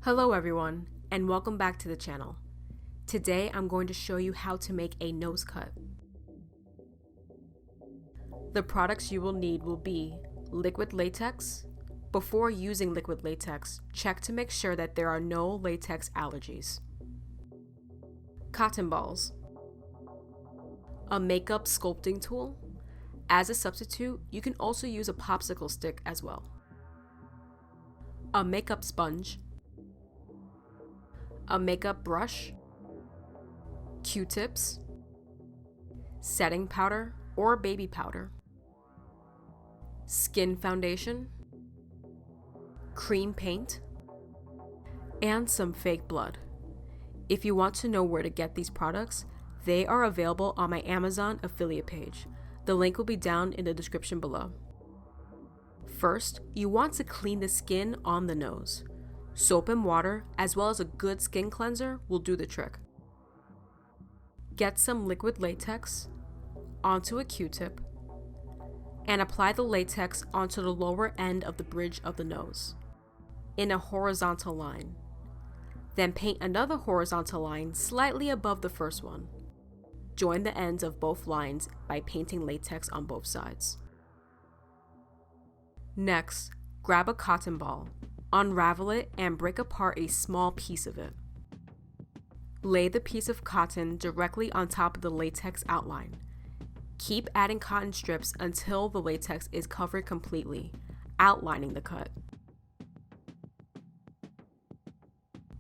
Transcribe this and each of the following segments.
Hello everyone, and welcome back to the channel. Today I'm going to show you how to make a nose cut. The products you will need will be liquid latex. Before using liquid latex, check to make sure that there are no latex allergies. Cotton balls. A makeup sculpting tool. As a substitute, you can also use a popsicle stick as well. A makeup sponge. A makeup brush, Q-tips, setting powder or baby powder, skin foundation, cream paint, and some fake blood. If you want to know where to get these products, they are available on my Amazon affiliate page. The link will be down in the description below. First, you want to clean the skin on the nose. Soap and water, as well as a good skin cleanser, will do the trick. Get some liquid latex onto a Q-tip and apply the latex onto the lower end of the bridge of the nose in a horizontal line. Then paint another horizontal line slightly above the first one. Join the ends of both lines by painting latex on both sides. Next, grab a cotton ball. Unravel it and break apart a small piece of it. Lay the piece of cotton directly on top of the latex outline. Keep adding cotton strips until the latex is covered completely, outlining the cut.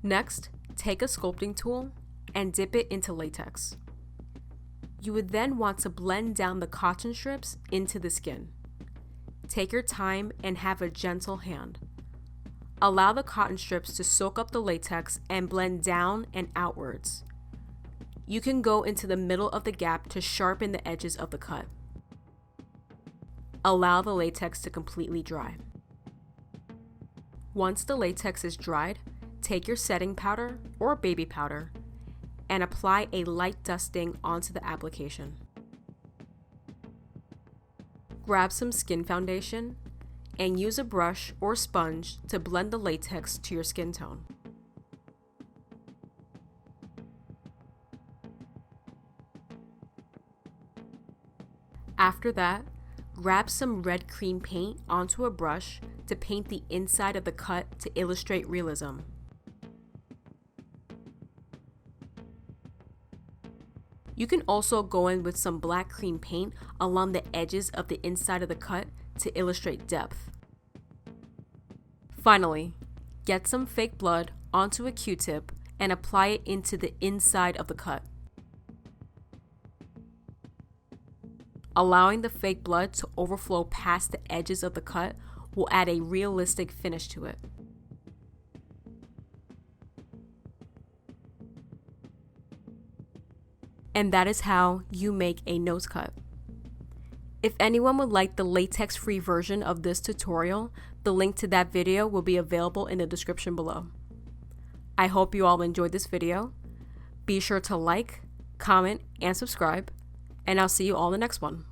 Next, take a sculpting tool and dip it into latex. You would then want to blend down the cotton strips into the skin. Take your time and have a gentle hand. Allow the cotton strips to soak up the latex and blend down and outwards. You can go into the middle of the gap to sharpen the edges of the cut. Allow the latex to completely dry. Once the latex is dried, take your setting powder or baby powder and apply a light dusting onto the application. Grab some skin foundation and use a brush or sponge to blend the latex to your skin tone. After that, grab some red cream paint onto a brush to paint the inside of the cut to illustrate realism. You can also go in with some black cream paint along the edges of the inside of the cut to illustrate depth. Finally, get some fake blood onto a Q-tip and apply it into the inside of the cut. Allowing the fake blood to overflow past the edges of the cut will add a realistic finish to it. And that is how you make a nose cut. If anyone would like the latex-free version of this tutorial, the link to that video will be available in the description below. I hope you all enjoyed this video. Be sure to like, comment, and subscribe, and I'll see you all in the next one.